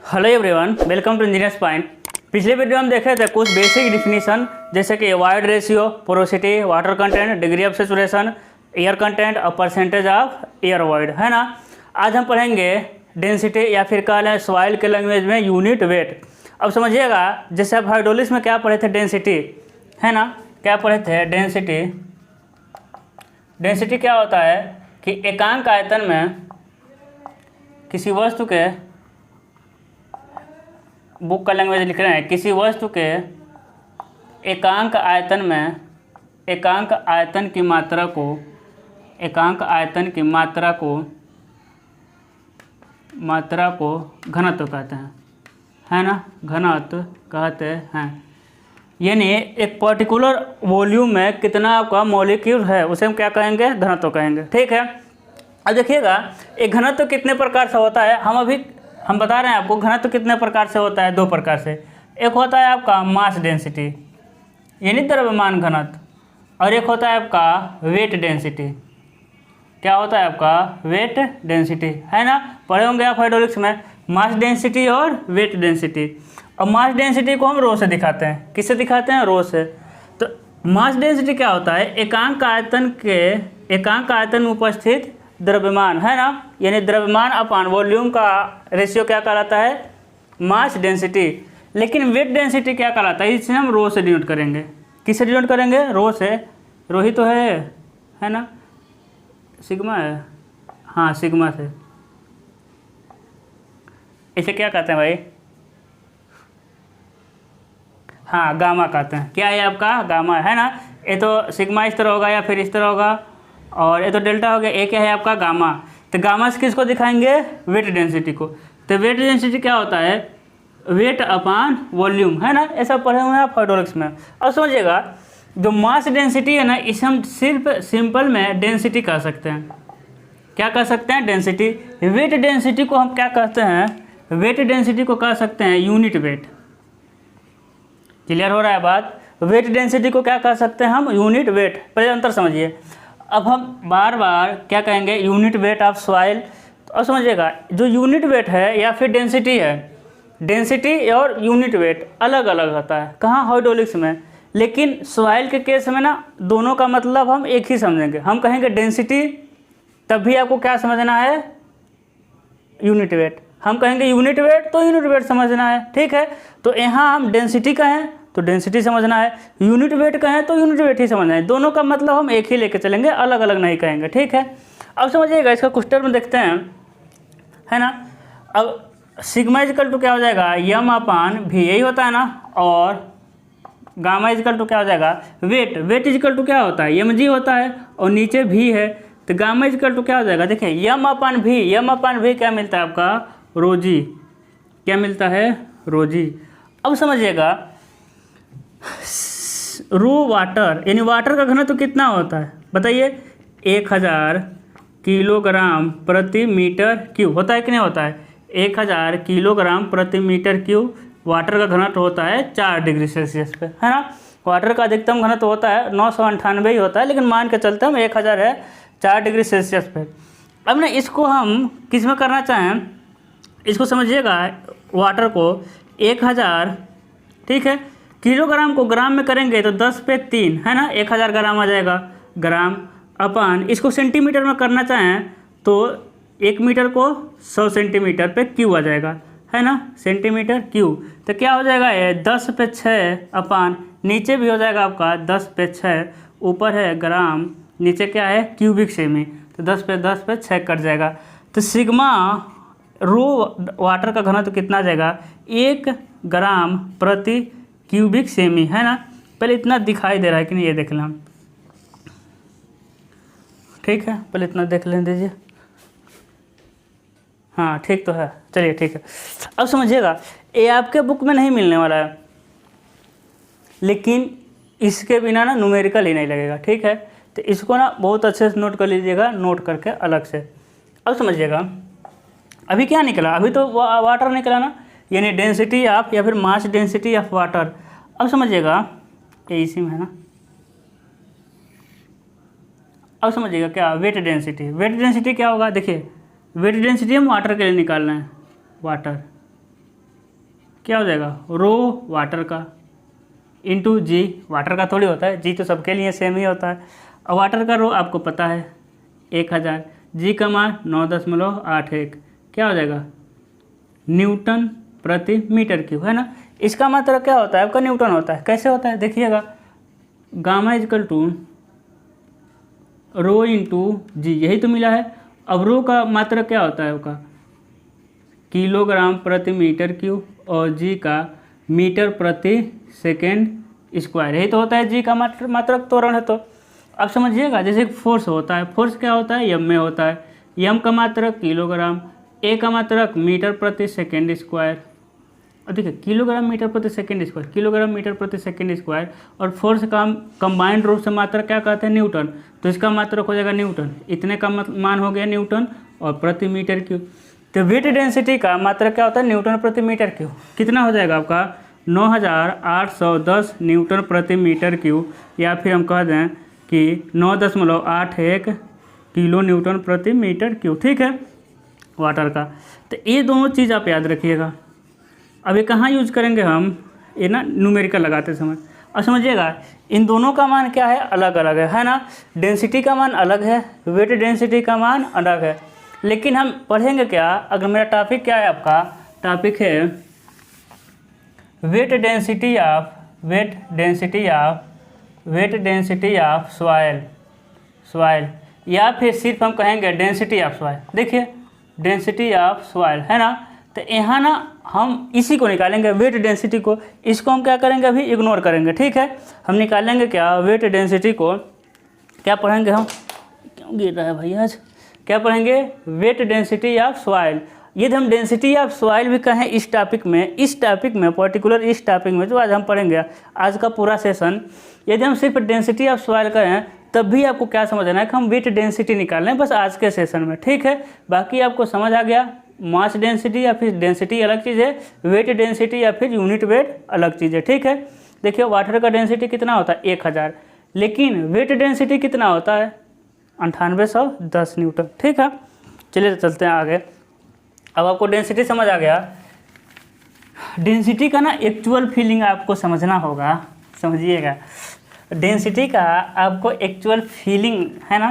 Hello everyone, welcome to engineers point. पिछले video में देखे थे कुछ बेसिक डिफिनीशन जैसे कि void ratio, porosity, water content, degree of saturation, air content और परसेंटेज ऑफ एयर वॉइड, है ना। आज हम पढ़ेंगे डेंसिटी या फिर कह लें सॉइल के लैंग्वेज में यूनिट वेट। अब समझिएगा, जैसे आप हाइड्रोलिक्स में क्या पढ़े थे, डेंसिटी, है ना। क्या पढ़े थे, डेंसिटी। डेंसिटी क्या होता है कि एकांक आयतन में किसी वस्तु के, बुक का लैंग्वेज लिख रहे हैं, किसी वस्तु के एकांक आयतन में एकांक आयतन की मात्रा को घनत्व कहते हैं, है ना। घनत्व कहते हैं, यानी एक पर्टिकुलर वॉल्यूम में कितना आपका मॉलिक्यूल है उसे हम क्या कहेंगे, घनत्व कहेंगे, ठीक है। अब देखिएगा, एक घनत्व कितने प्रकार से होता है, हम बता रहे हैं आपको घनत्व कितने प्रकार से होता है। दो प्रकार से, एक होता है आपका मास डेंसिटी यानी द्रव्यमान घनत्व, और एक होता है आपका वेट डेंसिटी। क्या होता है आपका, वेट डेंसिटी, है ना। पढ़े होंगे आप हाइड्रोलिक्स में, मास डेंसिटी और वेट डेंसिटी। और मास डेंसिटी को हम रो से दिखाते हैं, किससे दिखाते हैं, रो से। तो मास डेंसिटी क्या होता है, एकांक आयतन में उपस्थित द्रव्यमान, है ना, यानी द्रव्यमान अपान वॉल्यूम का रेशियो क्या कहलाता है, मास डेंसिटी। लेकिन वेट डेंसिटी क्या कहलाता है, इसे हम रो से डिनोट करेंगे। किससे डिनोट करेंगे, रो से। रो ही तो है ना, सिग्मा है, हाँ सिग्मा से। इसे क्या कहते हैं भाई, हाँ गामा कहते हैं। क्या है आपका, गामा, है ना। ये तो सिग्मा इस तरह होगा या फिर इस तरह होगा, और ये तो डेल्टा हो गया। एक है आपका गामा। तो गामा से किसको दिखाएंगे, वेट डेंसिटी को। तो वेट डेंसिटी क्या होता है, वेट अपान वॉल्यूम, है ना। ऐसा पढ़े हुए हैं आप हाइड्रोलिक्स में। अब समझिएगा, जो मास डेंसिटी है ना, इसे हम सिर्फ सिंपल में डेंसिटी कह सकते हैं। क्या कह सकते हैं, डेंसिटी। वेट डेंसिटी को हम क्या कहते हैं, वेट डेंसिटी को कह सकते हैं यूनिट वेट। क्लियर हो रहा है बात। वेट डेंसिटी को क्या कह सकते हैं हम, यूनिट वेट। पहले अंतर समझिए। अब हम बार बार क्या कहेंगे, यूनिट वेट ऑफ सॉइल। तो अब समझिएगा, जो यूनिट वेट है या फिर डेंसिटी है, डेंसिटी और यूनिट वेट अलग अलग होता है। कहाँ, हाइड्रोलिक्स में। लेकिन सॉइल के केस में ना, दोनों का मतलब हम एक ही समझेंगे। हम कहेंगे डेंसिटी, तब भी आपको क्या समझना है, यूनिट वेट। हम कहेंगे यूनिट वेट, तो यूनिट वेट समझना है, ठीक है। तो यहाँ हम डेंसिटी कहें तो डेंसिटी समझना है, यूनिट वेट कहें तो यूनिट वेट ही समझना है। दोनों का मतलब हम एक ही लेके चलेंगे, अलग अलग नहीं कहेंगे, ठीक है। अब समझिएगा, इसका कुछ टर्म देखते हैं, है ना। अब सिग्मा इजकल टू क्या हो जाएगा, यम अपान भी, यही होता है ना। और गामा इजकल टू क्या हो जाएगा, वेट। वेट इजकल टू क्या होता है, mg होता है, और नीचे भी है। तो गामा इजकल टू क्या हो जाएगा, देखिए यम अपान भी क्या मिलता है आपका, रोजी। क्या मिलता है, रोजी। अब समझिएगा, रू वाटर, यानी वाटर का घनत्व तो कितना होता है बताइए, 1000 किलोग्राम प्रति मीटर क्यूब होता है कि नहीं होता है। 1000 किलोग्राम प्रति मीटर क्यूब वाटर का घनत्व होता है 4 डिग्री सेल्सियस पे, है ना। वाटर का अधिकतम घनत्व होता है 998 ही होता है, लेकिन मान के चलते हम 1000 है 4 डिग्री सेल्सियस पे। अब ना इसको हम किस में करना चाहें, इसको समझिएगा, वाटर को 1000, ठीक है, किलोग्राम को ग्राम में करेंगे तो 10 पे 3, है ना, 1000 ग्राम आ जाएगा, ग्राम अपान। इसको सेंटीमीटर में करना चाहें तो 1 मीटर को 100 सेंटीमीटर पे क्यूब आ जाएगा, है ना, सेंटीमीटर क्यूब। तो क्या हो जाएगा ये, 10 पे 6 अपान, नीचे भी हो जाएगा आपका 10 पे 6, ऊपर है ग्राम, नीचे क्या है, क्यूबिक सेमी। तो 10 पे 6 कट जाएगा। तो सिग्मा रो वाटर का घनत्व तो कितना आ जाएगा, 1 ग्राम प्रति क्यूबिक सेमी, है ना। पहले इतना दिखाई दे रहा है कि नहीं, ये देख लें हम, ठीक है, पहले इतना देख लें दीजिए, हाँ ठीक तो है, चलिए ठीक है। अब समझिएगा, ये आपके बुक में नहीं मिलने वाला है, लेकिन इसके बिना ना न्यूमेरिकल ही नहीं लगेगा, ठीक है। तो इसको ना बहुत अच्छे से नोट कर लीजिएगा, नोट करके अलग से। अब समझिएगा, अभी क्या निकला, अभी तो वाटर निकला ना, यानी डेंसिटी ऑफ या फिर मास डेंसिटी ऑफ वाटर। अब समझिएगा, ये इसी में है ना। अब समझिएगा क्या, वेट डेंसिटी। वेट डेंसिटी क्या होगा, देखिए वेट डेंसिटी हम वाटर के लिए निकाल रहे हैं, वाटर, क्या हो जाएगा, रो वाटर का इंटू जी, वाटर का थोड़ी होता है, जी तो सबके लिए सेम ही होता है। और वाटर का रो आपको पता है 1000, जी का मान 9.81, क्या हो जाएगा, न्यूटन प्रति मीटर क्यूब, है ना। इसका मात्रक क्या होता है आपका, न्यूटन होता है। कैसे होता है देखिएगा, gamma equal to rho into G, यही तो मिला है। अब रो का मात्रक क्या होता है आपका, किलोग्राम प्रति मीटर क्यूब, और जी का मीटर प्रति सेकेंड स्क्वायर, यही तो होता है जी का मात्रक त्वरण है। तो अब समझिएगा, जैसे फोर्स होता है, फोर्स क्या होता है, यम में होता है, यम का मात्रक किलोग्राम, ए का मात्रक मीटर प्रति सेकेंड स्क्वायर, और देखिए किलोग्राम मीटर प्रति सेकेंड स्क्वायर, किलोग्राम मीटर प्रति सेकेंड स्क्वायर, और फोर्स का कंबाइंड रूप से मात्रक क्या कहते हैं, न्यूटन, तो इसका मात्रक हो जाएगा न्यूटन, इतने का मान हो गया न्यूटन, और प्रति मीटर क्यूब। तो वेट डेंसिटी का मात्रक क्या होता है, न्यूटन प्रति मीटर क्यूब, कितना हो जाएगा आपका 9810 न्यूटन प्रति मीटर क्यूब, या फिर हम कह दें कि 9.81 किलो न्यूटन प्रति मीटर क्यूब, ठीक है, वाटर का। तो ये दोनों चीज़ आप याद रखिएगा। अब ये कहाँ यूज करेंगे हम, ये ना न्यूमेरिकल लगाते समय। और समझिएगा इन दोनों का मान क्या है, अलग अलग है ना। डेंसिटी का मान अलग है, वेट डेंसिटी का मान अलग है, लेकिन हम पढ़ेंगे क्या, अगर मेरा टॉपिक क्या है, आपका टॉपिक है वेट डेंसिटी ऑफ सॉइल, या फिर सिर्फ हम कहेंगे डेंसिटी ऑफ सॉइल। देखिए डेंसिटी ऑफ सॉइल है ना, तो यहाँ ना हम इसी को निकालेंगे, वेट डेंसिटी को, इसको हम क्या करेंगे, अभी इग्नोर करेंगे, ठीक है। हम निकालेंगे क्या, वेट डेंसिटी को क्या पढ़ेंगे हम, क्यों गिर रहा है भाई आज, क्या पढ़ेंगे, वेट डेंसिटी ऑफ सॉइल। यदि हम डेंसिटी ऑफ सॉइल भी कहें इस टॉपिक में पर्टिकुलर इस टॉपिक में जो आज हम पढ़ेंगे, आज का पूरा सेशन, यदि हम सिर्फ डेंसिटी ऑफ सॉइल कहें तब भी आपको क्या समझना है कि हम वेट डेंसिटी निकाल रहे हैं बस आज के सेशन में, ठीक है। बाकी आपको समझ आ गया, मास डेंसिटी या फिर डेंसिटी अलग चीज़ है, वेट डेंसिटी या फिर यूनिट वेट अलग चीज़ है, ठीक है। देखिए वाटर का डेंसिटी कितना होता है 1000, लेकिन वेट डेंसिटी कितना होता है 9810 न्यूटन, ठीक है। चलिए चलते हैं आगे। अब आपको डेंसिटी समझ आ गया, डेंसिटी का ना एक्चुअल फीलिंग आपको समझना होगा, समझिएगा डेंसिटी का आपको एक्चुअल फीलिंग, है ना,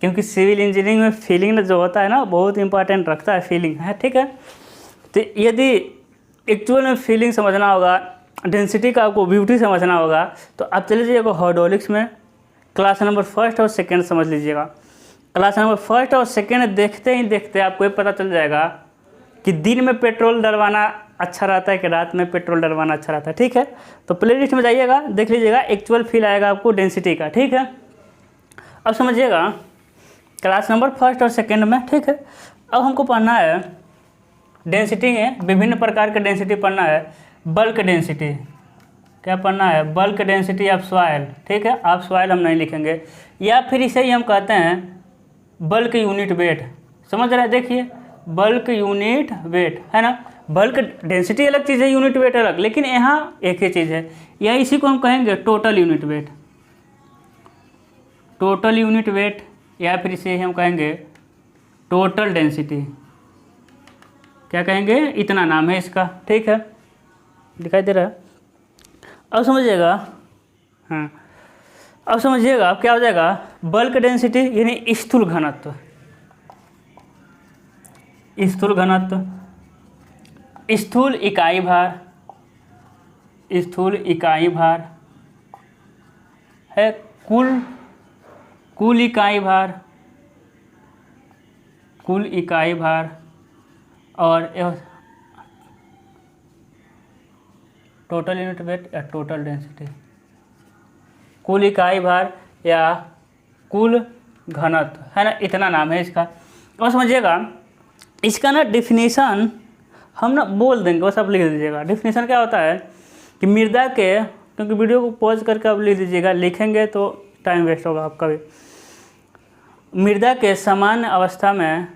क्योंकि सिविल इंजीनियरिंग में फीलिंग जो होता है ना बहुत इंपॉर्टेंट रखता है, फीलिंग है, ठीक है। तो यदि एक्चुअल में फीलिंग समझना होगा, डेंसिटी का आपको ब्यूटी समझना होगा, तो आप चले जाइएगा हाइड्रोलिक्स में, क्लास नंबर 1 और 2 समझ लीजिएगा। क्लास नंबर 1 और 2 देखते ही देखते आपको ये पता चल जाएगा कि दिन में पेट्रोल डलवाना अच्छा रहता है कि रात में पेट्रोल डलवाना अच्छा रहता है, ठीक है। तो प्लेलिस्ट में जाइएगा, देख लीजिएगा, एक्चुअल फील आएगा आपको डेंसिटी का, ठीक है। अब समझिएगा क्लास नंबर 1 और 2 में, ठीक है। अब हमको पढ़ना है डेंसिटी में, विभिन्न प्रकार के डेंसिटी पढ़ना है। बल्क डेंसिटी, क्या पढ़ना है, बल्क डेंसिटी ऑफ सॉइल, ठीक है। ऑफ सॉइल हम नहीं लिखेंगे, या फिर इसे ही हम कहते हैं बल्क यूनिट वेट, समझ रहे हैं। देखिए बल्क यूनिट वेट, है ना, बल्क डेंसिटी अलग चीज़ है, यूनिट वेट अलग, लेकिन यहाँ एक ही चीज़ है, या इसी को हम कहेंगे total unit weight, total unit weight, या फिर इसे हम कहेंगे टोटल डेंसिटी, क्या कहेंगे, इतना नाम है इसका, ठीक है, दिखाई दे रहा है। अब समझिएगा, हाँ अब समझिएगा अब क्या हो जाएगा, बल्क डेंसिटी यानी स्थूल घनत्व, स्थूल घनत्व, स्थूल इकाई भार, स्थूल इकाई भार है, कुल इकाई भार, कुल इकाई भार, और टोटल यूनिट वेट या टोटल डेंसिटी, कुल इकाई भार या कुल घनत्व, है ना, इतना नाम है इसका। और समझिएगा इसका ना डिफिनीशन हम ना बोल देंगे, बस आप लिख दीजिएगा। डिफिनीशन क्या होता है कि मृदा के, क्योंकि वीडियो को पॉज करके आप लिख दीजिएगा, लिखेंगे तो टाइम वेस्ट होगा आपका भी। मृदा के सामान्य अवस्था में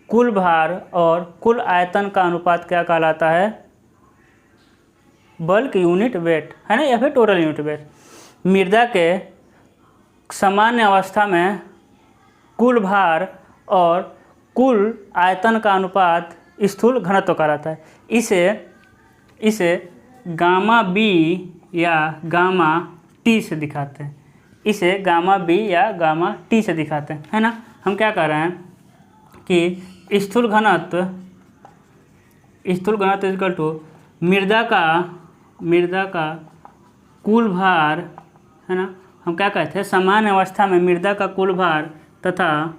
कुल भार और कुल आयतन का अनुपात क्या कहलाता है, बल्क यूनिट वेट, है ना, या फिर टोटल यूनिट वेट। मृदा के सामान्य अवस्था में कुल भार और कुल आयतन का अनुपात स्थूल घनत्व कहलाता है। इसे इसे गामा बी या गामा टी से दिखाते हैं, इसे गामा बी या गामा टी से दिखाते हैं, है ना। हम क्या कर रहे हैं कि स्थूल घनत्व इक्वल टू मृदा का कुल भार, है ना। हम क्या कहते हैं, सामान्य अवस्था में मृदा का कुल भार तथा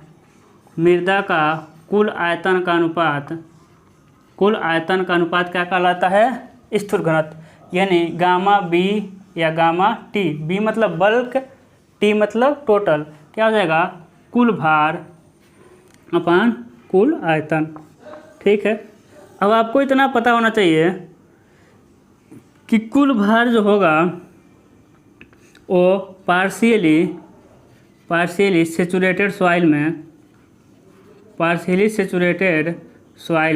मृदा का कुल आयतन का अनुपात क्या कहलाता है, स्थूल घनत्व, यानी गामा बी या गामा टी। बी मतलब बल्क, टी मतलब टोटल, क्या हो जाएगा, कुल भार अपान कुल आयतन। ठीक है, अब आपको इतना पता होना चाहिए कि कुल भार जो होगा वो पार्शियली सेचुरेटेड सॉइल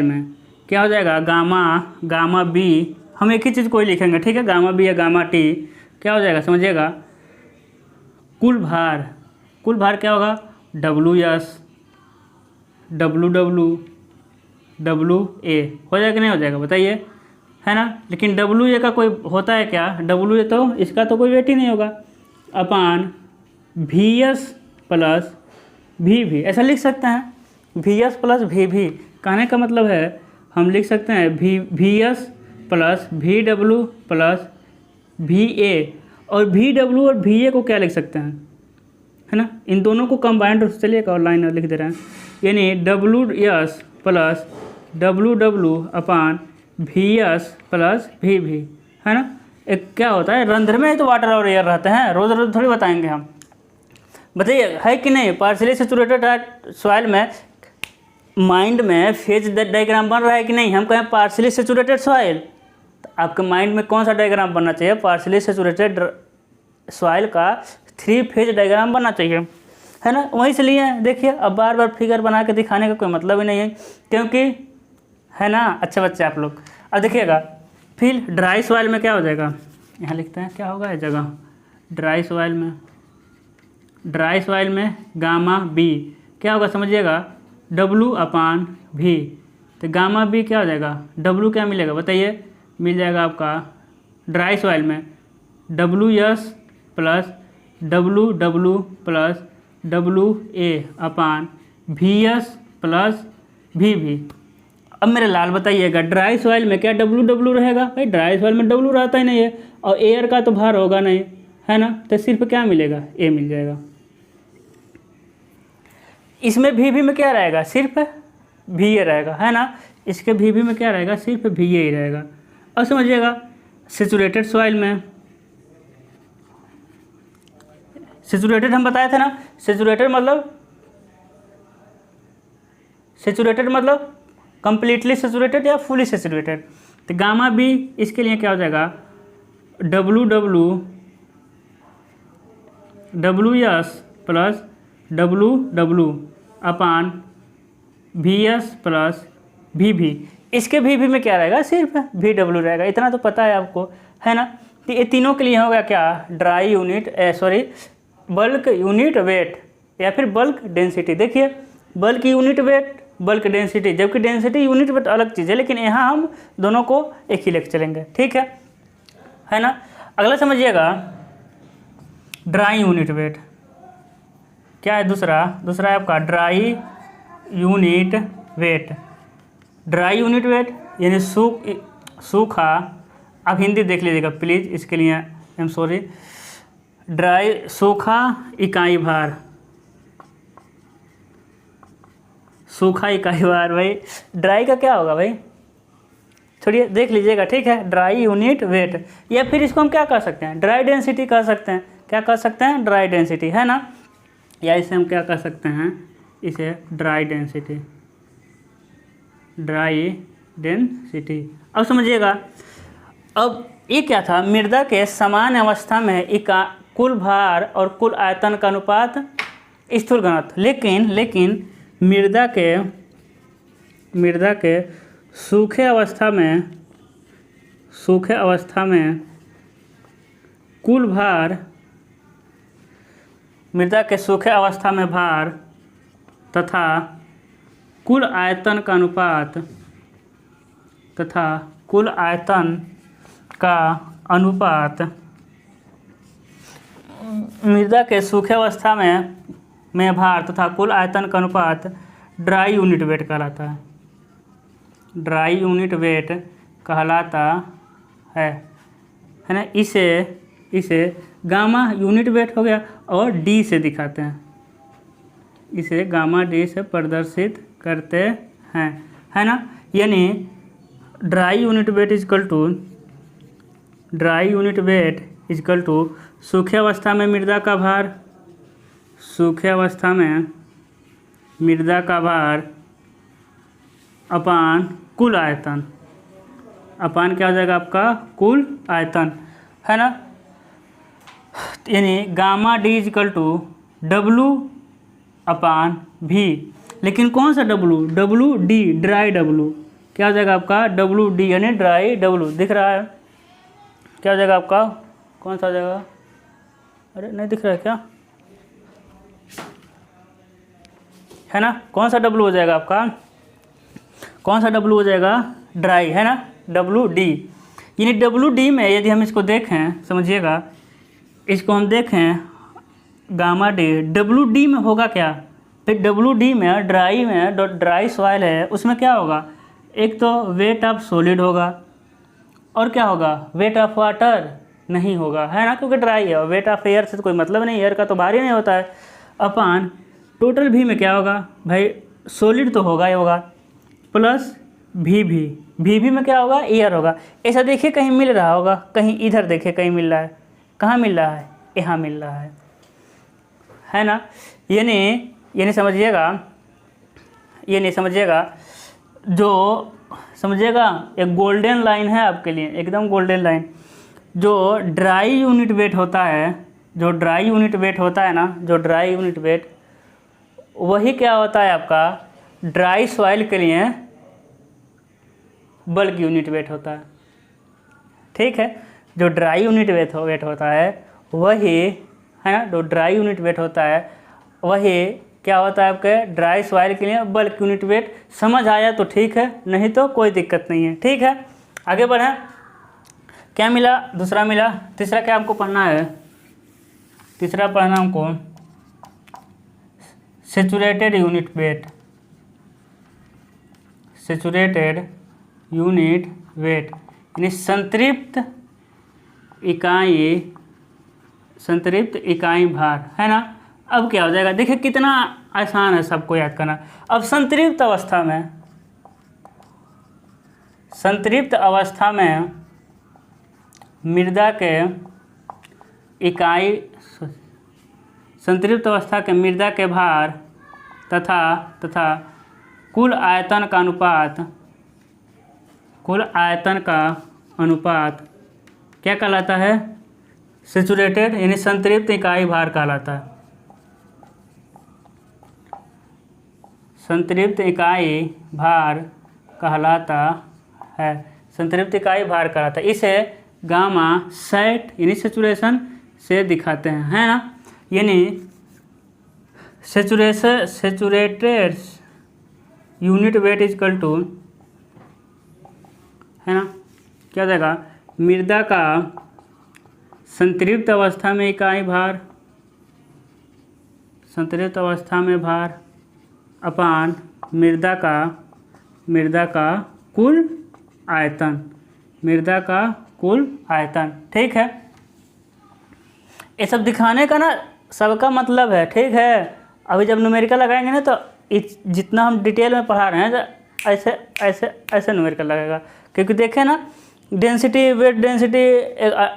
में क्या हो जाएगा, गामा बी। हम एक ही चीज़ को ही लिखेंगे, ठीक है, गामा बी या गामा टी क्या हो जाएगा, समझिएगा। कुल भार क्या होगा, डब्लू ए हो जाएगा कि नहीं हो जाएगा, बताइए, है ना। लेकिन डब्लू ए का कोई होता है क्या, डब्लू ए तो इसका तो कोई वेट ही नहीं होगा, अपान वी एस प्लस वी भी, ऐसा लिख सकते हैं, वी एस प्लस वी भी। कहने का मतलब है हम लिख सकते हैं we S plus V W plus V A, और वी डब्लू और वी ए को क्या लिख सकते हैं, है ना, इन दोनों को कंबाइंड, चलिए एक और लाइन लिख दे रहे हैं, यानी W S plus W W upon V S plus V भी, है ना। एक क्या होता है, रंध्र में तो वाटर और एयर रहते हैं, रोज रोज थोड़ी बताएंगे हम, बताइए है कि नहीं। पार्शियली सैचुरेटेड सॉइल में माइंड में फेज डायग्राम बन रहा है कि नहीं। हम कहें पार्शियली सैचुरेटेड सॉइल, तो आपके माइंड में कौन सा डायग्राम बनना चाहिए, पार्शियली सैचुरेटेड सॉइल का 3 फेज डायग्राम बनना चाहिए, है ना। वहीं से लिए देखिए, अब बार बार फिगर बना के दिखाने का कोई मतलब ही नहीं है, क्योंकि, है ना, अच्छे बच्चे आप लोग। अब देखिएगा, फिर ड्राई सॉइल में क्या हो जाएगा, यहाँ लिखते हैं क्या होगा इस जगह, ड्राई सॉइल में गामा बी क्या होगा, समझिएगा, डब्लू अपान भी। तो गामा बी क्या हो जाएगा, डब्लू क्या मिलेगा, बताइए, मिल जाएगा आपका ड्राई सॉइल में W S plus W W plus W A upon V S plus V भी। अब मेरे लाल बताइएगा, ड्राई सॉइल में क्या डब्लू डब्लू रहेगा, भाई ड्राई सॉइल में डब्लू रहता ही नहीं है, और एयर का तो भार होगा नहीं, है ना, तो सिर्फ क्या मिलेगा, ए मिल जाएगा। इसमें वी में क्या रहेगा, सिर्फ वी ए रहेगा, है ना। इसके वी में क्या रहेगा, सिर्फ वी ए ही रहेगा। अब समझिएगा, सैचुरेटेड सॉइल में, सैचुरेटेड हम बताए थे ना, सैचुरेटेड मतलब कंप्लीटली सैचुरेटेड या फुली सैचुरेटेड। तो गामा बी इसके लिए क्या हो जाएगा, W S plus W upon V S plus V. इसके वी में क्या रहेगा, सिर्फ वी डब्लू रहेगा, इतना तो पता है आपको, है ना। तो ये तीनों के लिए होगा क्या, बल्क यूनिट वेट या फिर बल्क डेंसिटी। देखिए, bulk unit weight, bulk density, जबकि डेंसिटी यूनिट वेट अलग चीज़ है, लेकिन यहाँ हम दोनों को एक ही लेके चलेंगे, ठीक है ना। अगला समझिएगा, ड्राई यूनिट वेट क्या है, दूसरा है आपका dry unit wait. Dry unit wait यानी सूखा, आप हिंदी देख लीजिएगा प्लीज़, इसके लिए आई एम सॉरी। ड्राई सूखा इकाई भार, भाई ड्राई का क्या होगा भाई, छोड़िए देख लीजिएगा, ठीक है। ड्राई यूनिट वेट, या फिर इसको हम क्या कह सकते हैं, ड्राई डेंसिटी कह सकते हैं, क्या कह सकते हैं, ड्राई डेंसिटी, है ना। या इसे हम क्या कह सकते हैं, इसे ड्राई डेंसिटी। अब समझिएगा, अब ये क्या था, मृदा के समान अवस्था में कुल भार और कुल आयतन का अनुपात स्थूल घनत्व। लेकिन मृदा के सूखे अवस्था में कुल भार, मृदा के सूखे अवस्था में भार तथा कुल आयतन का अनुपात का अनुपात मृदा के सूखे अवस्था में भार तथा कुल आयतन का अनुपात ड्राई यूनिट वेट कहलाता है। ड्राई यूनिट वेट कहलाता है ना। इसे गामा यूनिट वेट हो गया और डी से दिखाते हैं, इसे गामा डी से प्रदर्शित करते हैं, है ना। यानी dry unit weight is equal to सूखे अवस्था में मृदा का भार, सूखे अवस्था में मृदा का भार अपान कुल आयतन, अपान क्या हो जाएगा आपका कुल आयतन, है ना। यानी gamma D equal to W अपान भी, लेकिन कौन सा डब्लू डी, ड्राई डब्लू क्या हो जाएगा आपका डब्लू डी, यानी ड्राई डब्लू दिख रहा है, क्या हो जाएगा आपका, कौन सा हो जाएगा, अरे नहीं दिख रहा है क्या, है ना। कौन सा डब्लू हो जाएगा आपका, कौन सा डब्लू हो जाएगा, ड्राई, है ना, डब्लू डी। यानी डब्लू डी में यदि हम इसको देखें, समझिएगा, इसको हम देखें गामा डी, डब्लू डी में होगा क्या, फिर डब्लू डी में ड्राई सॉइल है उसमें क्या होगा, एक तो वेट ऑफ सॉलिड होगा और क्या होगा, वेट ऑफ वाटर नहीं होगा, है ना, क्योंकि ड्राई है। और वेट ऑफ एयर से तो कोई मतलब नहीं, एयर का तो भारी नहीं होता है। अपान टोटल भी में क्या होगा भाई, सॉलिड तो होगा ही होगा, प्लस भी में क्या होगा, एयर होगा। ऐसा देखिए कहीं मिल रहा होगा, कहीं इधर देखिए कहीं मिल रहा है, कहाँ मिल रहा है, यहाँ मिल रहा है ना। ये नहीं समझिएगा, जो समझिएगा एक गोल्डन लाइन है आपके लिए, एकदम गोल्डन लाइन, जो ड्राई यूनिट वेट होता है, जो ड्राई यूनिट वेट होता है ना, जो ड्राई यूनिट वेट, वही क्या होता है आपका ड्राई सॉइल के लिए बल्क यूनिट वेट होता है, ठीक है। जो ड्राई यूनिट वेट होता है वही, है ना, जो ड्राई यूनिट वेट होता है वही क्या होता है आपके ड्राई सॉइल के लिए बल्क यूनिट वेट। समझ आया तो ठीक है, नहीं तो कोई दिक्कत नहीं है, ठीक है। आगे बढ़ें, क्या मिला, दूसरा मिला, तीसरा क्या हमको पढ़ना है, तीसरा पढ़ना हमको saturated unit wait, saturated unit wait यानी संतृप्त इकाई भार, है ना। अब क्या हो जाएगा, देखिए कितना आसान है सबको याद करना। अब संतृप्त अवस्था में मृदा के इकाई, संतृप्त अवस्था के मृदा के भार तथा कुल आयतन का अनुपात क्या कहलाता है, सैचुरेटेड यानी संतृप्त इकाई भार कहलाता है। संतृप्त इकाई भार कहलाता है, संतृप्त इकाई भार कहलाता है। इसे गामा सैट यानी सैचुरेशन से दिखाते हैं, है ना। यानी saturated unit weight is equal to, है ना, क्या हो जाएगा, मृदा का संतृप्त अवस्था में इकाई भार, संतृप्त अवस्था में भार अपान मृदा का कुल आयतन, मृदा का कुल आयतन, ठीक है। ये सब दिखाने का ना सबका मतलब है, ठीक है। अभी जब न्यूमेरिकल लगाएंगे ना तो जितना हम डिटेल में पढ़ा रहे हैं तो ऐसे न्यूमेरिकल लगेगा, क्योंकि देखें ना डेंसिटी, वेट डेंसिटी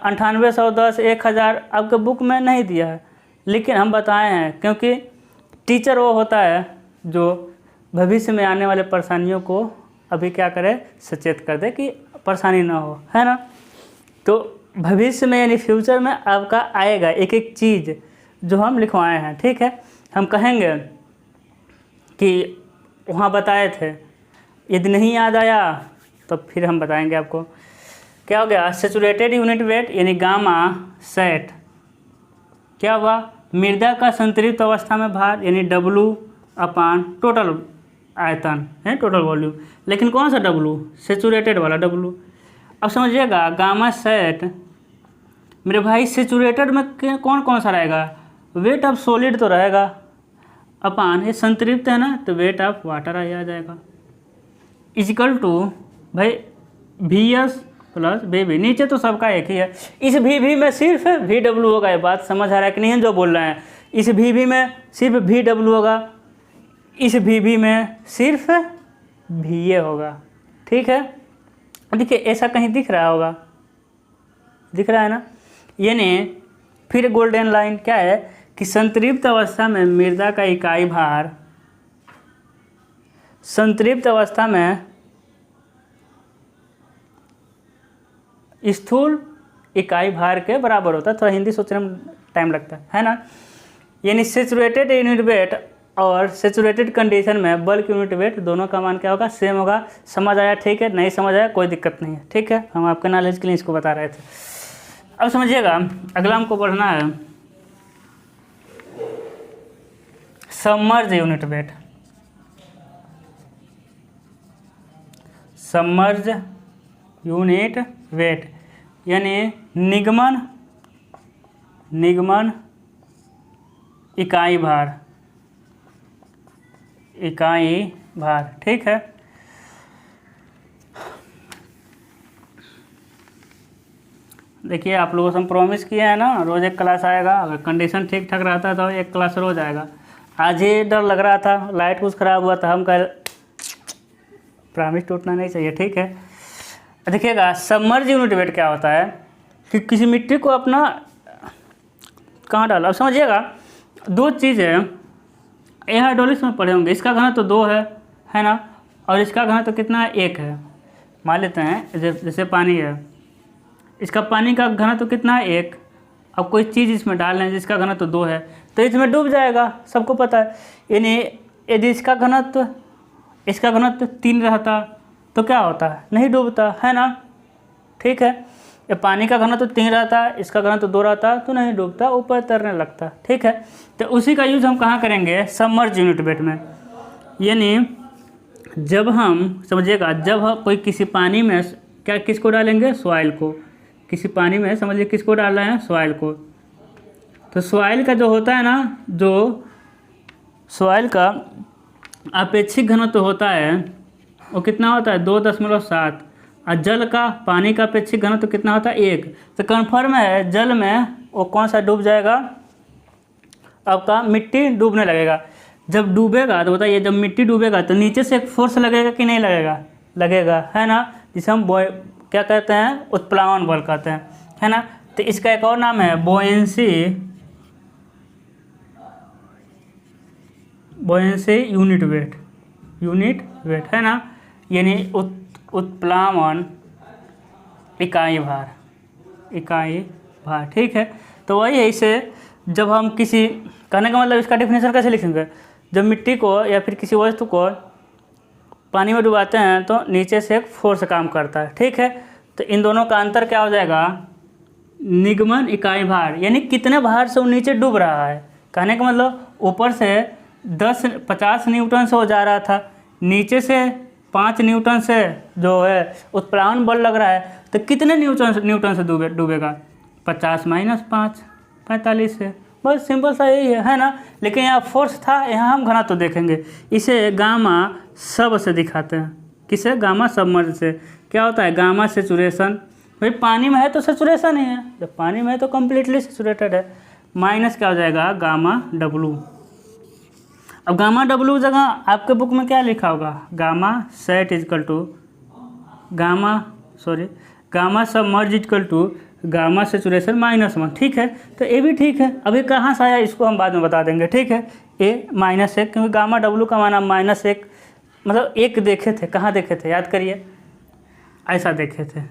9810 1000 आपके बुक में नहीं दिया है, लेकिन हम बताए हैं, क्योंकि टीचर वो होता है जो भविष्य में आने वाले परेशानियों को अभी क्या करे, सचेत कर दे कि परेशानी ना हो, है ना। तो भविष्य में यानी फ्यूचर में आपका आएगा एक एक चीज़ जो हम लिखवाए हैं, ठीक है। हम कहेंगे कि वहाँ बताए थे, यदि नहीं याद आया तो फिर हम बताएंगे आपको। क्या हो गया, सैचुरेटेड यूनिट वेट यानी गामा सेट क्या हुआ, मृदा का संतृप्त अवस्था में भार यानी W अपान टोटल आयतन है, टोटल वॉल्यूम। लेकिन कौन सा W, सैचुरेटेड वाला W। अब समझिएगा गामा सेट मेरे भाई सेचुरेटेड में कौन कौन सा रहेगा, वेट ऑफ सॉलिड तो रहेगा, अपान ये संतृप्त है ना तो वेट ऑफ वाटर आ जाएगा, इजिकल टू भाई V S plus V B, नीचे तो सबका एक ही है। इस वी में सिर्फ वी डब्ल्यू होगा, ये बात समझ आ रहा है कि नहीं है जो बोल रहे हैं। इस वी में सिर्फ वी डब्ल्यू होगा, इस वी में सिर्फ वी ए होगा, ठीक है। देखिए ऐसा कहीं दिख रहा होगा, दिख रहा है ना, यानी फिर गोल्डन लाइन क्या है कि संतृप्त अवस्था में मृदा का इकाई भार संतृप्त अवस्था में स्थूल इकाई भार के बराबर होता है। थोड़ा हिंदी सोचने में टाइम लगता है ना। यानी सेचुरेटेड यूनिट वेट और सेचुरेटेड कंडीशन में बल्क यूनिट वेट दोनों का मान क्या होगा, सेम होगा। समझ आया, ठीक है, नहीं समझ आया कोई दिक्कत नहीं है, ठीक है, हम आपके नॉलेज के लिए इसको बता रहे थे। अब समझिएगा अगला हमको पढ़ना है submerge unit weight. Submerge unit weight यानी निगमन इकाई भार, ठीक है। देखिए आप लोगों से हम प्रॉमिस किए हैं ना, रोज़ एक क्लास आएगा, अगर कंडीशन ठीक ठाक रहता है तो एक क्लास रोज़ आएगा। आज ही डर लग रहा था, लाइट कुछ ख़राब हुआ था, हम कह प्रॉमिस टूटना नहीं चाहिए, ठीक है। देखिएगा सबमर्ज यूनिट वेट क्या होता है कि किसी मिट्टी को अपना कहाँ डाला। अब समझिएगा दो चीज़ है, ये हाइड्रोलिक्स में पढ़े होंगे, इसका घनत्व तो 2 है ना, और इसका घनत्व तो कितना है, 1 है। मान लेते हैं जैसे पानी है, इसका पानी का घनत्व तो कितना है, 1। अब कोई चीज़ इसमें डाल रहे हैं जिसका घनत्व तो 2 है तो इसमें डूब जाएगा, सबको पता है। यानी यदि इसका घनत्व 3 रहता तो क्या होता है, नहीं डूबता, है ना, ठीक है। ये पानी का घनत्व 3 रहता है, इसका घनत्व 2 रहता तो नहीं डूबता, ऊपर तैरने लगता, ठीक है। तो उसी का यूज हम कहाँ करेंगे, सबमर्ज यूनिट वेट में। यानी जब हम समझिएगा, जब हम कोई किसी पानी में क्या किसको डालेंगे, सॉइल को, किसी पानी में समझिए किसको डाल रहे हैं, सॉइल को। तो सॉइल का जो होता है ना, जो सॉइल का अपेक्षित घनत्व होता है वो कितना होता है, 2.7। और जल का, पानी का अपेक्षित घनत्व कितना होता है, 1। तो कन्फर्म है जल में वो कौन सा डूब जाएगा, आपका मिट्टी डूबने लगेगा। जब डूबेगा तो बताइए, जब मिट्टी डूबेगा तो नीचे से एक फोर्स लगेगा कि नहीं लगेगा, लगेगा, है ना, जिसे हम क्या कहते हैं, उत्प्लावन बल कहते हैं, है ना। तो इसका एक और नाम है बोयेंसी यूनिट वेट, है ना। यानी उत्प्लावन इकाई भार, ठीक है। तो वही है, इसे जब हम किसी, कहने का मतलब इसका डेफिनेशन कैसे लिखेंगे, जब मिट्टी को या फिर किसी वस्तु को पानी में डुबाते हैं तो नीचे से एक फोर्स काम करता है, ठीक है। तो इन दोनों का अंतर क्या हो जाएगा, निगमन इकाई भार, यानी कितने भार से वो नीचे डूब रहा है। कहने का मतलब ऊपर से 50 न्यूटन से हो जा रहा था, नीचे से 5 न्यूटन से जो है उत्प्लावन बल लग रहा है, तो कितने न्यूटन से डूबेगा, 50 - 5 45 से, बस सिंपल सा यही है ना। लेकिन यहाँ फोर्स था, यहाँ हम घनत्व तो देखेंगे, इसे गामा सब से दिखाते हैं, किसे, गामा सबमर्ज से। क्या होता है, गामा सेचुरेशन, भाई पानी में है तो सेचुरेशन ही है, जब पानी में है तो कम्प्लीटली सेचुरेटेड है, माइनस क्या हो जाएगा, गामा डब्लू। अब गामा डब्लू जगह आपके बुक में क्या लिखा होगा, gamma sat is equal to gamma submerge is equal to gamma saturation -1, ठीक है। तो ये भी ठीक है, अभी कहाँ से आया इसको हम बाद में बता देंगे, ठीक है। A-1, क्योंकि गामा डब्लू का माना -1, मतलब 1 देखे थे, कहाँ देखे थे, याद करिए, ऐसा देखे थे,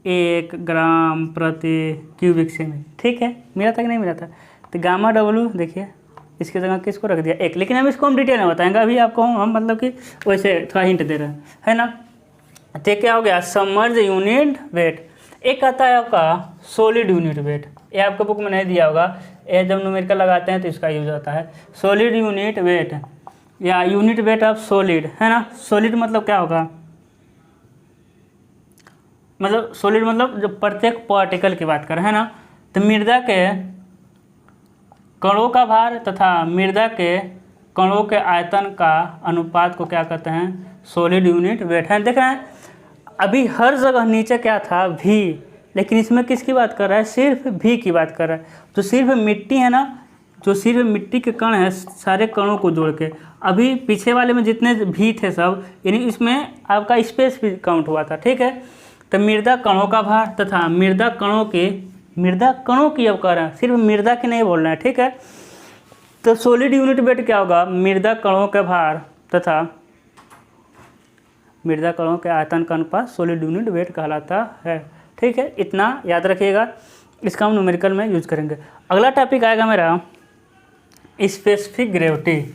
1 ग्राम प्रति क्यूबिक सेमी, ठीक है, मिला था कि नहीं मिला था। तो गामा डब्लू देखिए, इसकी जगह किसको रख दिया, 1। लेकिन हम इसको हम डिटेल में बताएंगे, अभी आपको हम मतलब कि वैसे थोड़ा हिंट दे रहे हैं, है ना। तो क्या हो गया, सबमर्ज यूनिट वेट। एक आता है आपका सॉलिड यूनिट वेट, ये आपके बुक में नहीं दिया होगा, ये जब न्यूमेरिकल लगाते हैं तो इसका यूज होता है, सॉलिड यूनिट वेट या यूनिट वेट ऑफ सॉलिड, है ना। सॉलिड मतलब क्या होगा, मतलब सॉलिड मतलब जो प्रत्येक पार्टिकल की बात करें है ना, तो मृदा के कणों का भार तथा मृदा के कणों के आयतन का अनुपात को क्या कहते हैं, सॉलिड यूनिट वेट है। देख रहे हैं अभी हर जगह नीचे क्या था भी, लेकिन इसमें किसकी बात कर रहा है, सिर्फ भी की बात कर रहा है। तो सिर्फ मिट्टी है ना, जो सिर्फ मिट्टी के कण हैं सारे कणों को जोड़ के, अभी पीछे वाले में जितने भी थे सब, यानी इसमें आपका स्पेस भी काउंट हुआ था, ठीक है। तो मृदा कणों का भार तथा मृदा कणों की अब कह रहे हैं, सिर्फ मृदा की नहीं बोल रहे हैं, ठीक है। तो सॉलिड यूनिट वेट क्या होगा, मृदा कणों के भार तथा मृदा कणों के आयतन का अनुपात सॉलिड यूनिट वेट कहलाता है, ठीक है। इतना याद रखिएगा, इसका हम न्यूमेरिकल में यूज करेंगे। अगला टॉपिक आएगा मेरा स्पेसिफिक ग्रेविटी,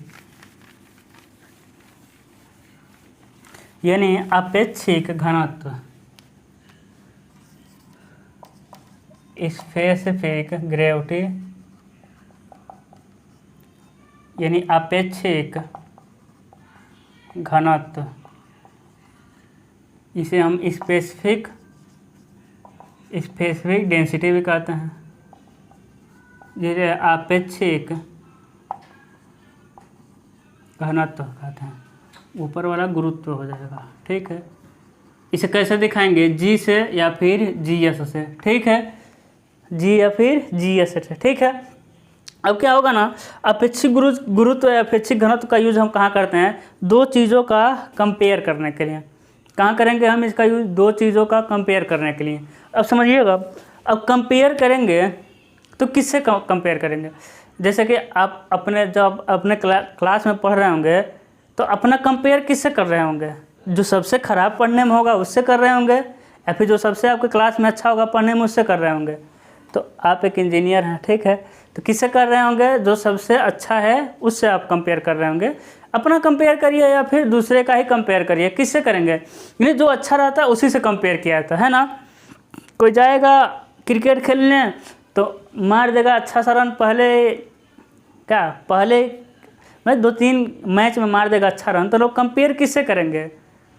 यानी अपेक्षिक घनत्व। स्पेसिफिक ग्रेविटी यानी अपेक्षिक घनत्व, इसे हम स्पेसिफिक डेंसिटी भी कहते हैं, जिसे अपेक्षिक घनत्व कहते हैं। ऊपर वाला गुरुत्व हो जाएगा, ठीक है। इसे कैसे दिखाएंगे, जी से या फिर जी एस से, ठीक है, जी या फिर जी एस से, ठीक है। अब क्या होगा ना, अपेक्षिक गुरुत्व या अपेक्षिक घनत्व का यूज हम कहाँ करते हैं, दो चीज़ों का कंपेयर करने के लिए। कहाँ करेंगे हम इसका यूज, दो चीज़ों का कंपेयर करने के लिए। अब समझिएगा, अब कंपेयर करेंगे तो किससे कंपेयर करेंगे, जैसे कि आप जब अपने क्लास में पढ़ रहे होंगे तो अपना कंपेयर किससे कर रहे होंगे, जो सबसे ख़राब पढ़ने में होगा उससे कर रहे होंगे, या फिर जो सबसे आपके क्लास में अच्छा होगा पढ़ने में उससे कर रहे होंगे। तो आप एक इंजीनियर हैं, ठीक है, तो किससे कर रहे होंगे, जो सबसे अच्छा है उससे आप कंपेयर कर रहे होंगे। अपना कंपेयर करिए या फिर दूसरे का ही कंपेयर करिए, किससे करेंगे, यानी जो अच्छा रहता है उसी से कंपेयर किया जाता है ना। कोई जाएगा क्रिकेट खेलने तो मार देगा अच्छा सा रन, पहले मैं 2-3 मैच में मार देगा अच्छा रन, तो लोग कंपेयर किससे करेंगे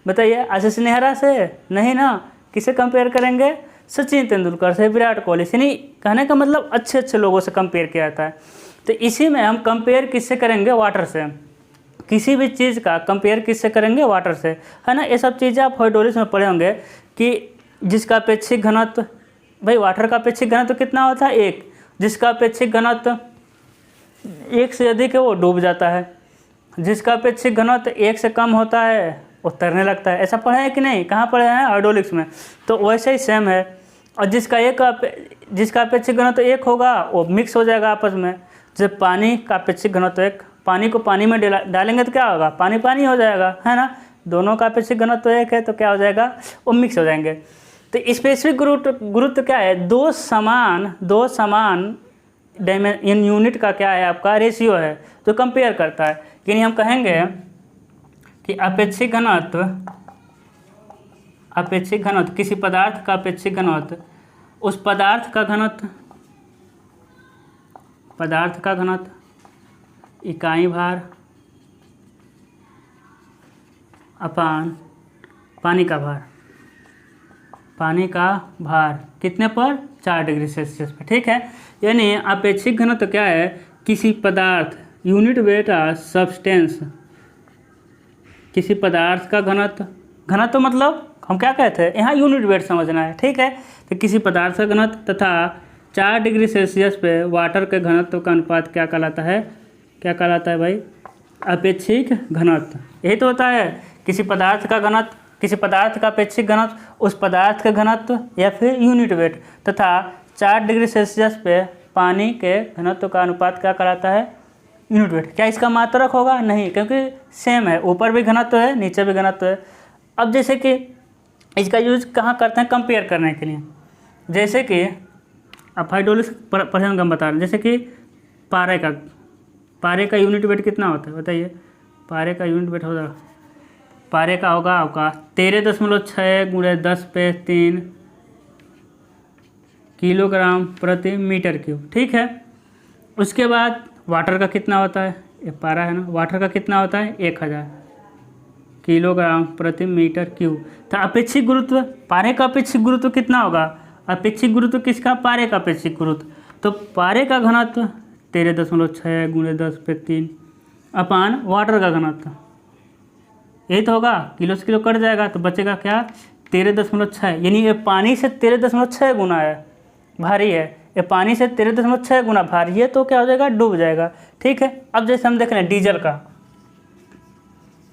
बताइए, आशीष नेहरा से नहीं ना, किससे कंपेयर करेंगे, सचिन तेंदुलकर से, विराट कोहली से। नहीं, कहने का मतलब अच्छे अच्छे लोगों से कंपेयर किया जाता है। तो इसी में हम कंपेयर किससे करेंगे, वाटर से। किसी भी चीज़ का कंपेयर किससे करेंगे, वाटर से, है ना। ये सब चीज़ें आप हाइड्रोलिक्स में पढ़े होंगे कि जिसका अपेक्षिक घनत्व, भाई वाटर का अपेक्षिक घनत्व कितना होता है, 1। जिसका अपेक्षिक घनत्व 1 से अधिक है वो डूब जाता है, जिसका अपेक्षिक घनत्व 1 से कम होता है वो तैरने लगता है। ऐसा पढ़े हैं कि नहीं, कहाँ पढ़े हैं, हाइड्रोलिक्स में। तो वैसे ही सेम है। और जिसका अपेक्षिक घनत्व 1 होगा वो मिक्स हो जाएगा आपस में। जब पानी का अपेक्षिक घनत्व 1, पानी को पानी में डालेंगे तो क्या होगा, पानी पानी हो जाएगा, है ना। दोनों का अपेक्षिक घनत्व 1 है तो क्या हो जाएगा, वो मिक्स हो जाएंगे। तो स्पेसिफिक गुरुत्व क्या है, दो समान इन यूनिट का क्या है, आपका रेशियो है जो कंपेयर करता है। यानी हम कहेंगे कि अपेक्षिक घनत्व किसी पदार्थ का अपेक्षिक घनत्व उस पदार्थ का घनत्व इकाई भार अपान पानी का भार कितने पर, 4 डिग्री सेल्सियस पर, ठीक है। यानी अपेक्षिक घनत्व क्या है, किसी पदार्थ, यूनिट वेट ऑफ सब्सटेंस, किसी पदार्थ का घनत्व मतलब हम क्या कहते हैं, यहाँ यूनिट वेट समझना है, ठीक है। तो किसी पदार्थ का घनत्व तथा 4 डिग्री सेल्सियस पे वाटर के घनत्व का अनुपात क्या कहलाता है भाई, अपेक्षिक घनत्व। यही तो होता है, किसी पदार्थ का अपेक्षिक घनत्व उस पदार्थ का घनत्व या फिर यूनिट वेट तथा 4 डिग्री सेल्सियस पे पानी के घनत्व का अनुपात क्या कहलाता है, यूनिट वेट। क्या इसका मात्रक होगा, नहीं, क्योंकि सेम है, ऊपर भी घनत्व है नीचे भी घनत्व है। अब जैसे कि इसका यूज कहाँ करते हैं, कंपेयर करने के लिए। जैसे कि अब हाइड्रोलिक्स पढ़े हम बता रहे हैं, जैसे कि पारे का यूनिट वेट कितना होता है बताइए, पारे का यूनिट वेट होगा आपका 13.6 × 10⁻³ किलोग्राम प्रति मीटर क्यूब, ठीक है। उसके बाद वाटर का कितना होता है, ये पारा है ना, वाटर का कितना होता है 1000, किलोग्राम प्रति मीटर क्यूब। तो अपेक्षित गुरुत्व, पारे का अपेक्षित गुरुत्व कितना होगा? अपेक्षित गुरुत्व किसका? पारे का अपेक्षित गुरुत्व। तो पारे का घनत्व 13.6 × 10⁻³ अपान वाटर का घनत्व, यही तो होगा। किलो से किलो कट जाएगा तो बचेगा क्या? 13.6, यानी ये पानी से 13.6 गुना है, भारी है। ये पानी से 13.6 गुना भारी है, तो क्या हो जाएगा? डूब जाएगा। ठीक है। अब जैसे हम देख रहे हैं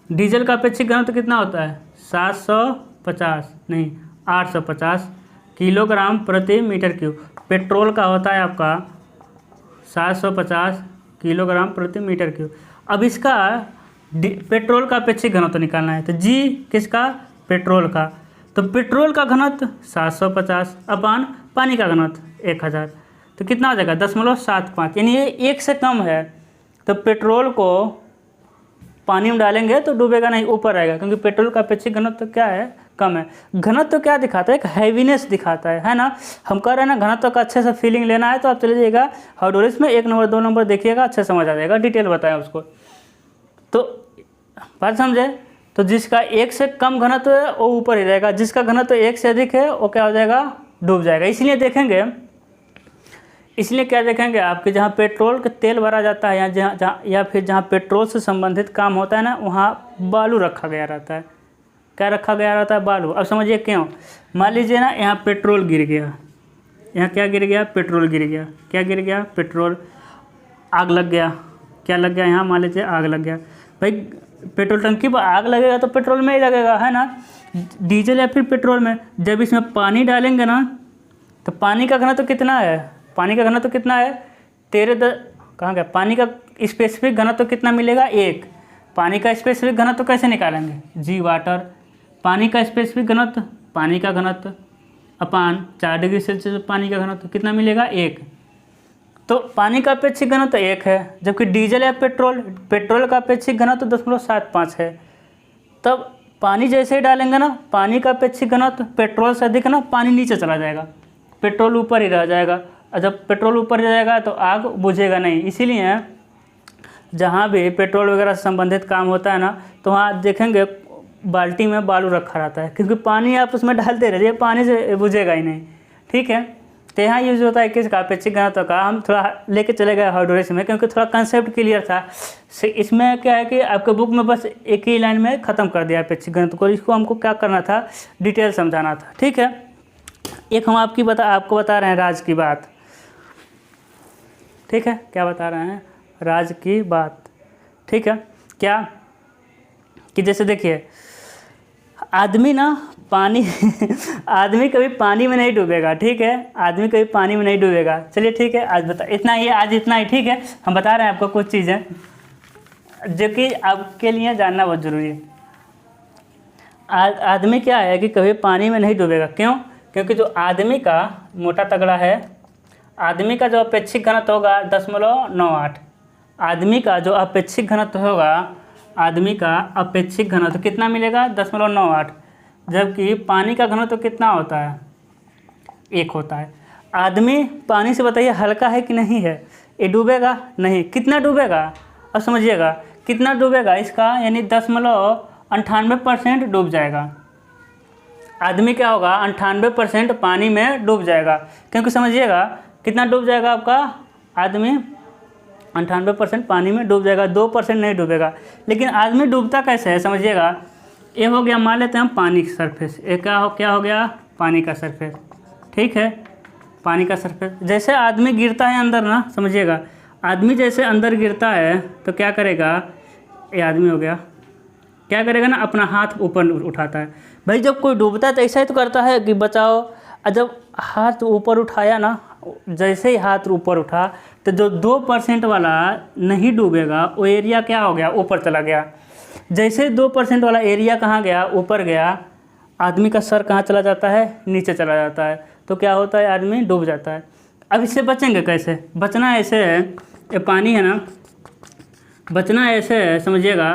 डीजल का अपेक्षित घनत्व कितना होता है? 850 किलोग्राम प्रति मीटर क्यूब। पेट्रोल का होता है आपका 750 किलोग्राम प्रति मीटर क्यूब। अब इसका पेट्रोल का अपेक्षित घनत्व निकालना है, तो जी किसका? पेट्रोल का। तो पेट्रोल का घनत्व 750 अपान पानी का घनत्व 1000, तो कितना हो जाएगा? 0.75, यानी ये 1 से कम है। तो पेट्रोल को पानी में डालेंगे तो डूबेगा नहीं, ऊपर रहेगा, क्योंकि पेट्रोल का अपेक्षित घनत्व क्या है? कम है। घनत्व क्या दिखाता है? एक हैवीनेस दिखाता है ना। हम कह रहे हैं ना घनत्व का अच्छे से फीलिंग लेना है, तो आप चले जाइएगा हाइड्रोलिक्स में 1 नंबर 2 नंबर देखिएगा, अच्छे समझ आ जाएगा, डिटेल बताएं उसको। तो बात समझे? तो जिसका 1 से कम घनत्व है वो ऊपर ही रहेगा, जिसका घनत्व 1 से अधिक है वो क्या हो जाएगा? डूब जाएगा। इसलिए क्या देखेंगे आपके जहाँ पेट्रोल का तेल भरा जाता है या फिर जहाँ पेट्रोल से संबंधित काम होता है ना, वहाँ बालू रखा गया रहता है। क्या रखा गया रहता है? बालू। अब समझिए क्यों। मान लीजिए ना यहाँ पेट्रोल गिर गया, यहाँ क्या गिर गया? पेट्रोल गिर गया। क्या गिर गया? पेट्रोल। आग लग गया। क्या लग गया? यहाँ मान लीजिए आग लग गया। भाई पेट्रोल टंकी पर आग लगेगा तो पेट्रोल में ही लगेगा, है ना, डीजल या फिर पेट्रोल में। जब इसमें पानी डालेंगे ना, तो पानी का घनत्व कितना है? पानी का घनत्व कितना है? कहाँ गया? पानी का स्पेसिफिक घनत्व कितना मिलेगा? 1। पानी का स्पेसिफिक घनत्व कैसे निकालेंगे? जी वाटर। पानी का स्पेसिफिक घनत्व, पानी का घनत्व अपान 4 डिग्री सेल्सियस पानी का घनत्व कितना मिलेगा? 1। तो पानी का अपेक्षित घनत्व 1 है, जबकि डीजल या पेट्रोल का अपेक्षित घनत्व 0.75 है। तब पानी जैसे ही डालेंगे ना, पानी का अपेक्षित घनत्व पेट्रोल से अधिक है ना, पानी नीचे चला जाएगा, पेट्रोल ऊपर ही रह जाएगा। और जब पेट्रोल ऊपर जाएगा तो आग बुझेगा नहीं। इसीलिए जहाँ भी पेट्रोल वगैरह से संबंधित काम होता है ना, तो वहाँ देखेंगे बाल्टी में बालू रखा रहता है, क्योंकि पानी आप उसमें डालते रहिए, पानी से बुझेगा ही नहीं। ठीक है। तो यहाँ यूज होता है किसका? अपेक्षित घनत्व का। हम थोड़ा लेके चले गए हाइड्रोलिक्स में, क्योंकि थोड़ा कंसेप्ट क्लियर था। इसमें क्या है कि आपके बुक में बस एक ही लाइन में ख़त्म कर दिया अपेक्षित घनत्व को। इसको हमको क्या करना था? डिटेल समझाना था। ठीक है। एक हम आपको बता रहे हैं राज की बात। ठीक है। क्या बता रहे हैं? राज की बात। ठीक है। क्या कि जैसे देखिए आदमी ना पानी आदमी कभी पानी में नहीं डूबेगा। ठीक है। आदमी कभी पानी में नहीं डूबेगा। चलिए ठीक है, आज इतना ही। ठीक है। हम बता रहे हैं आपको कुछ चीज़ें जो कि आपके लिए जानना बहुत ज़रूरी है। आदमी क्या है कि कभी पानी में नहीं डूबेगा। क्यों? क्योंकि जो आदमी का मोटा तगड़ा है, आदमी का जो अपेक्षित घनत्व होगा 0.98। आदमी का जो अपेक्षित घनत्व होगा, आदमी का अपेक्षित घनत्व कितना मिलेगा? 0.98। जबकि पानी का घनत्व कितना होता है? 1 होता है। आदमी पानी से बताइए हल्का है कि नहीं है? ये डूबेगा नहीं। कितना डूबेगा? अब समझिएगा कितना डूबेगा इसका, यानी 10.98% डूब जाएगा। आदमी क्या होगा? 98% पानी में डूब जाएगा। क्योंकि समझिएगा कितना डूब जाएगा आपका आदमी? 98% पानी में डूब जाएगा, 2% नहीं डूबेगा। लेकिन आदमी डूबता कैसे है? समझिएगा, ये हो गया, मान लेते हैं हम पानी की सरफेस। क्या हो गया? पानी का सरफेस। ठीक है। पानी का सरफेस। जैसे आदमी गिरता है अंदर ना, समझिएगा आदमी जैसे अंदर गिरता है तो क्या करेगा? ये आदमी हो गया, क्या करेगा ना, अपना हाथ ऊपर उठाता है। भाई जब कोई डूबता है तो ऐसा ही तो करता है कि बचाओ। और जब हाथ ऊपर उठाया ना, जैसे ही हाथ ऊपर उठा तो जो 2% वाला नहीं डूबेगा वो एरिया क्या हो गया? ऊपर चला गया। जैसे 2% वाला एरिया कहाँ गया? ऊपर गया। आदमी का सर कहाँ चला जाता है? नीचे चला जाता है। तो क्या होता है? आदमी डूब जाता है। अब इससे बचेंगे कैसे? बचना ऐसे है, ये पानी है ना, बचना ऐसे है, समझिएगा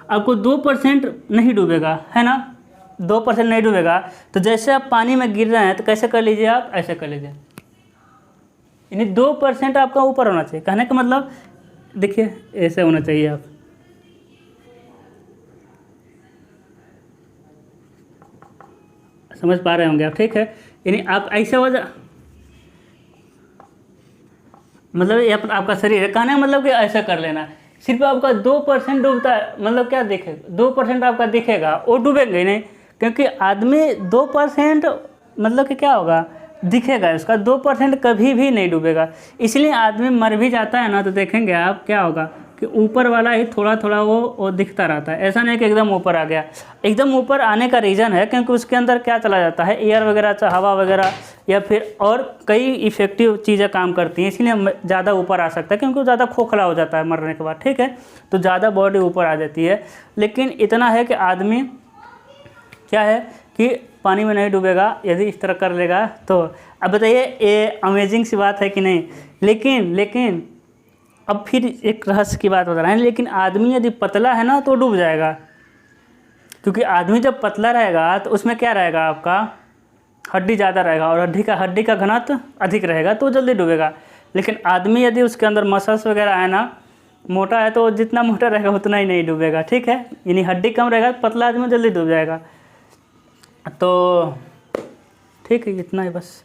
आपको 2% नहीं डूबेगा, है ना, 2% नहीं डूबेगा। तो जैसे आप पानी में गिर रहे हैं तो कैसे कर लीजिए? आप ऐसे कर लीजिए, यानी 2% आपका ऊपर होना चाहिए। कहने का मतलब देखिए ऐसे होना चाहिए। आप समझ पा रहे होंगे आप, ठीक है। यानी आप ऐसे हो मतलब ये आपका शरीर है, कहने का मतलब कि ऐसा कर लेना। सिर्फ आपका 2% डूबता है, मतलब क्या दिखेगा, 2% आपका दिखेगा, वो डूबेंगे ही नहीं, क्योंकि आदमी 2% मतलब कि क्या होगा, दिखेगा इसका, 2% कभी भी नहीं डूबेगा। इसलिए आदमी मर भी जाता है ना, तो देखेंगे आप क्या होगा कि ऊपर वाला ही थोड़ा थोड़ा वो दिखता रहता है, ऐसा नहीं कि एकदम ऊपर आ गया। एकदम ऊपर आने का रीज़न है क्योंकि उसके अंदर क्या चला जाता है, एयर वगैरह, हवा वगैरह, या फिर और कई इफ़ेक्टिव चीज़ें काम करती हैं, इसलिए ज़्यादा ऊपर आ सकता है, क्योंकि वो ज़्यादा खोखला हो जाता है मरने के बाद, ठीक है। तो ज़्यादा बॉडी ऊपर आ जाती है। लेकिन इतना है कि आदमी क्या है कि पानी में नहीं डूबेगा यदि इस तरह कर लेगा तो। अब बताइए, ये अमेजिंग सी बात है कि नहीं। लेकिन अब फिर एक रहस्य की बात बता रहे हैं, लेकिन आदमी यदि पतला है ना तो डूब जाएगा, क्योंकि आदमी जब पतला रहेगा तो उसमें क्या रहेगा, आपका हड्डी ज़्यादा रहेगा, और हड्डी का घनत्व अधिक रहेगा तो जल्दी डूबेगा। लेकिन आदमी यदि उसके अंदर मसल्स वगैरह है ना, मोटा है, तो जितना मोटा रहेगा उतना ही नहीं डूबेगा, ठीक है। यानी हड्डी कम रहेगा, पतला आदमी जल्दी डूब जाएगा। तो ठीक है, इतना ही बस।